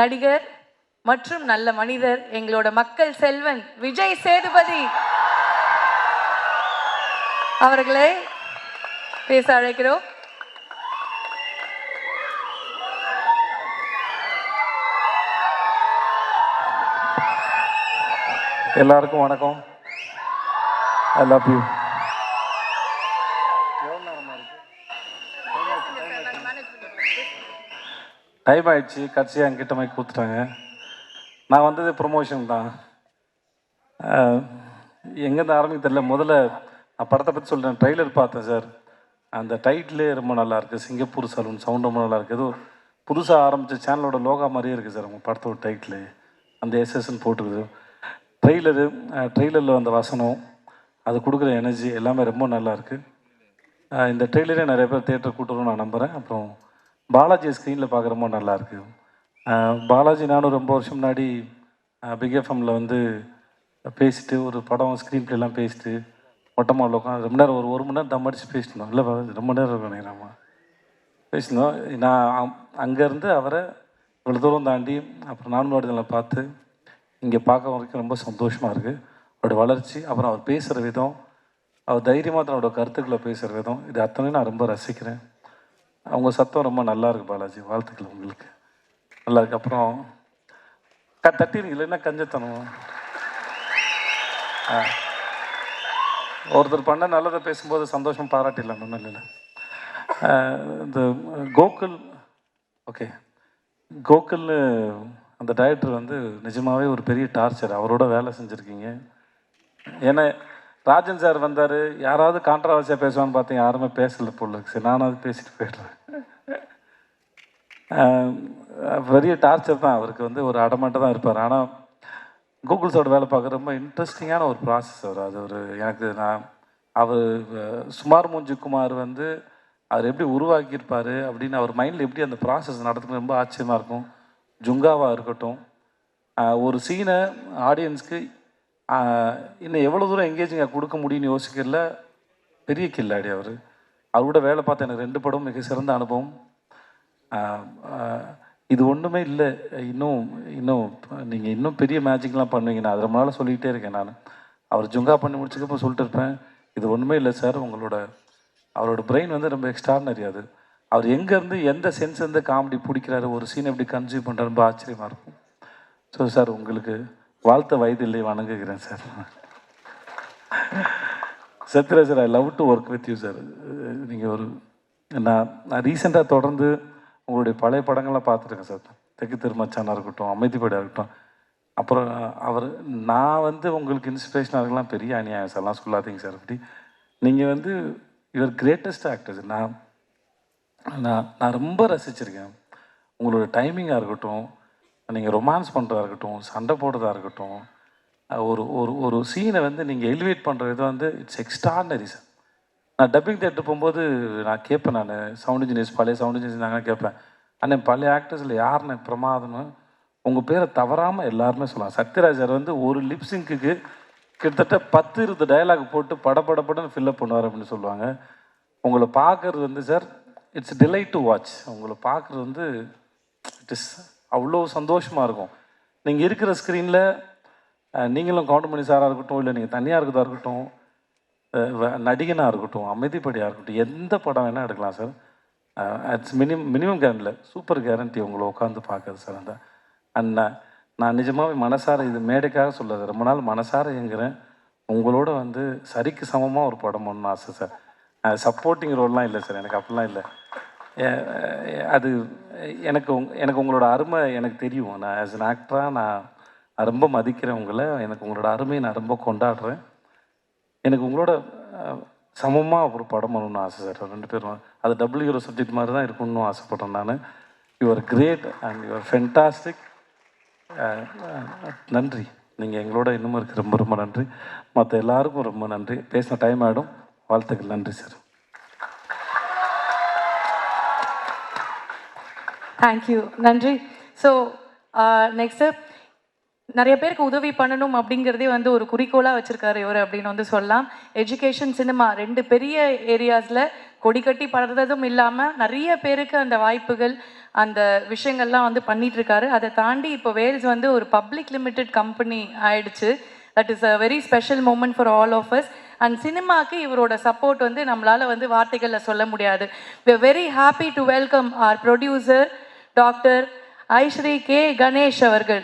நடிகர் மற்றும் நல்ல மனிதர் எங்களோட மக்கள் செல்வன் விஜய் சேதுபதி அவர்களை பேச அழைக்கிறோம். எல்லாருக்கும் வணக்கம். I love you. டைம் ஆயிடுச்சு, கட்சியாக என்கிட்ட மாதிரி கொடுத்துட்டாங்க. நான் வந்தது ப்ரொமோஷன் தான். எங்கேருந்து ஆரம்பிக்க தெரியல. முதல்ல நான் படத்தை பற்றி சொல்கிறேன். ட்ரெய்லர் பார்த்தேன் சார். அந்த டைட்டிலே ரொம்ப நல்லாயிருக்கு. சிங்கப்பூர் சலூன் சவுண்ட் ரொம்ப நல்லாயிருக்கு. ஏதோ புதுசாக ஆரம்பித்த சேனலோட லோகா மாதிரியே இருக்குது சார் உங்கள் படத்தோட டைட்டில். அந்த எஸ்எஸ்ன்னு போட்டுருக்குது. ட்ரெய்லரில் வந்த வசனம், அது கொடுக்குற எனர்ஜி எல்லாமே ரொம்ப நல்லாயிருக்கு. இந்த ட்ரெய்லரே நிறைய பேர் தேட்டர் கூட்டுறோம் நான் நம்புகிறேன். அப்புறம் பாலாஜி ஸ்க்ரீனில் பார்க்க ரொம்ப நல்லாயிருக்கு. பாலாஜி நானும் ரொம்ப வருஷம் முன்னாடி பிக் எஃப்எம்மில் வந்து பேசிட்டு ஒரு படம் ஸ்க்ரீன் பிளேலாம் பேசிட்டு மொட்டை மாடல உட்காந்து ரொம்ப நேரம் ஒரு மணி நேரம் தம் அடிச்சு பேசிட்டோம். இல்லை ரொம்ப நேரம் இருக்கும் நினைக்கிறேம்மா பேசினோம். நான் அங்கேருந்து அவரை இவ்வளோ தூரம் தாண்டி அப்புறம் நான்காடுதலை பார்த்து இங்கே பார்க்க வரைக்கும் ரொம்ப சந்தோஷமாக இருக்குது. அவரோட வளர்ச்சி, அப்புறம் அவர் பேசுகிற விதம், அவர் தைரியமாக தன்னோட கருத்துக்களை பேசுகிற விதம், இது அத்தனையும் நான் ரொம்ப ரசிக்கிறேன். அவங்க சத்தம் ரொம்ப நல்லா இருக்குது பாலாஜி. வாழ்த்துக்கள் உங்களுக்கு. நல்லா இருக்கு. அப்புறம் தட்டிடுங்க, இல்லைன்னா கஞ்சத்தனம். ஒருத்தர் பண்ண நல்லதை பேசும்போது சந்தோஷம் பாராட்டிடலாம், ஒன்றும் இல்லை. இந்த கோகுல், ஓகே, கோகுல்னு அந்த டைரக்டர் வந்து நிஜமாகவே ஒரு பெரிய டார்ச்சர். அவரோட வேலை செஞ்சுருக்கீங்க. ஏன்னா ராஜன் சார் வந்தார், யாராவது கான்ட்ரவர்சியாக பேசுவான்னு பார்த்தீங்க, யாருமே பேசலை போல. சரி, நானும் அது பேசிட்டு போய்ட்றேன். பெரிய டார்ச்சர் தான். அவருக்கு வந்து ஒரு அடமாட்ட தான் இருப்பார். ஆனால் கூகுள் சாரோட வேலை பார்க்க ரொம்ப இன்ட்ரெஸ்டிங்கான ஒரு ப்ராசஸ் அவர். அது ஒரு எனக்கு அவர் சுமார் மூஞ்சி குமார் வந்து அவர் எப்படி உருவாக்கியிருப்பார் அப்படின்னு அவர் மைண்டில் எப்படி அந்த ப்ராசஸ் நடத்துறது ரொம்ப ஆச்சரியமாக இருக்கும். ஜுங்காவாக இருக்கட்டும், ஒரு சீனை ஆடியன்ஸ்க்கு இன்னும் எவ்வளோ தூரம் எங்கேஜிங்காக கொடுக்க முடியும்னு யோசிக்கல. பெரிய கில்லாடி அவர். அவரோட வேலை பார்த்த எனக்கு 2 படம் மிக சிறந்த அனுபவம். இது ஒன்றுமே இல்லை. இன்னும் நீங்கள் இன்னும் பெரிய மேஜிக்லாம் பண்ணுவீங்க. நான் அது ரொம்ப நாள் சொல்லிக்கிட்டே இருக்கேன். நான் அவர் ஜுங்கா பண்ணி முடிச்சதுக்கப்புறம் சொல்லிட்டு இருப்பேன், இது ஒன்றுமே இல்லை சார், அவரோட பிரெயின் வந்து ரொம்ப எக்ஸ்ட்ரானரி. அது அவர் எங்கேருந்து எந்த சென்ஸ்லேருந்து காமெடி பிடிக்கிறாரு, ஒரு சீன் எப்படி கன்சியூவ் பண்ணுறாரு, ரொம்ப ஆச்சரியமாக இருக்கும். ஸோ சார், உங்களுக்கு வாழ்த்த வயது இல்லை, வணங்குகிறேன் sir. Sathyaraj sir, I love to work with you sir. நீங்கள் நான் ரீசெண்டாக தொடர்ந்து உங்களுடைய பழைய படங்கள்லாம் பார்த்துருக்கேன் சார். தெற்கு திருமச்சானாக இருக்கட்டும், அமைதிப்படியாக இருக்கட்டும். அப்புறம் நான் வந்து உங்களுக்கு இன்ஸ்பிரேஷனாக இருக்கலாம். பெரிய அநியாயம் சார்லாம் சொல்லாதீங்க சார். அப்படி நீங்கள் வந்து யுவர் கிரேட்டஸ்ட் ஆக்டர்ஸ். நான் ரொம்ப ரசிச்சிருக்கேன். உங்களோட டைமிங்காக இருக்கட்டும், நீங்கள் ரொமான்ஸ் பண்ணுறதா இருக்கட்டும், சண்டை போடுறதா இருக்கட்டும், ஒரு சீனை வந்து நீங்கள் எலிவேட் பண்ணுற விதம் வந்து இட்ஸ் எக்ஸ்ட்ரானரி சார். நான் டப்பிங் தேட்டர் போகும்போது நான் கேட்பேன், நான் சவுண்ட் இன்ஜினியர்ஸ், பழைய சவுண்ட் இன்ஜினியர்ஸ் நாங்கள் கேட்பேன், அண்ணன் பழைய ஆக்டர்ஸில் யாருன்னு பிரமாதம்னு உங்கள் பேரை தவறாமல் எல்லாருமே சொல்லலாம். சத்யராஜ் சார் வந்து ஒரு லிப்ஸிங்க்கு கிட்டத்தட்ட 10-20 டயலாக் போட்டு படப்படப்படன்னு ஃபில்லப் பண்ணுவார் அப்படின்னு சொல்லுவாங்க. உங்களை பார்க்குறது வந்து sir, it's delight to watch. உங்களை பார்க்குறது வந்து இட் இஸ் அவ்வளோ சந்தோஷமாக இருக்கும். நீங்கள் இருக்கிற ஸ்க்ரீனில் நீங்களும் கவுண்டமணி சாராக இருக்கட்டும், இல்லை நீங்கள் தனியாக இருக்கிறதா இருக்கட்டும், நடிகனாக இருக்கட்டும், அமைதிப்படியாக இருக்கட்டும், எந்த படம் வேணால் எடுக்கலாம் சார். இட்ஸ் மினிமம் கேரண்டில் சூப்பர் கேரண்டி உங்களை உட்காந்து பார்க்குறது சார். நான் நிஜமாகவே மனசார, இது மேடைக்காக சொல்லாது, ரொம்ப நாள் மனசார இயங்குறேன். உங்களோட வந்து சரிக்கு சமமாக ஒரு படம் ஒன்று ஆசை சார். சப்போர்ட்டிங் ரோல்லாம் இல்லை சார், எனக்கு அப்படிலாம் இல்லை. அது எனக்கு உங்களோட அருமை எனக்கு தெரியும். நான் ஆஸ் அன் ஆக்டராக நான் ரொம்ப மதிக்கிறேன் உங்களை. எனக்கு உங்களோட அருமையை நான் ரொம்ப கொண்டாடுறேன். எனக்கு உங்களோட சமமாக ஒரு படம் பண்ணணும்னு ஆசை சார். 2 பேரும் அது டபுள் ஹீரோ சப்ஜெக்ட் மாதிரி தான் இருக்கணும்னு ஆசைப்பட்றேன் நான். You're great and you're fantastic. நன்றி. நீங்கள் எங்களோட இன்னமும் இருக்குது. ரொம்ப ரொம்ப நன்றி. மற்ற எல்லாருக்கும் ரொம்ப நன்றி. பேசின டைம் ஆகிடும். வாழ்த்துக்கள். நன்றி சார். தேங்க்யூ, நன்றி. ஸோ நெக்ஸ்ட்டு நிறைய பேருக்கு உதவி பண்ணணும் அப்படிங்கிறதே வந்து ஒரு குறிக்கோளாக வச்சுருக்காரு இவர் அப்படின்னு வந்து சொல்லலாம். எஜுகேஷன், சினிமா 2 பெரிய ஏரியாஸில் கொடி கட்டி பறந்ததும் இல்லாமல் நிறைய பேருக்கு அந்த வாய்ப்புகள் அந்த விஷயங்கள்லாம் வந்து பண்ணிகிட்ருக்காரு. அதை தாண்டி இப்போ வேல்ஸ் வந்து ஒரு பப்ளிக் லிமிடெட் கம்பெனி ஆயிடுச்சு. That is a very special moment for all of us. And சினிமாவுக்கு இவரோட சப்போர்ட் வந்து நம்மளால் வந்து வார்த்தைகளில் சொல்ல முடியாது. We are very happy to welcome our producer doctor Ishari K Ganesh அவர்கள்.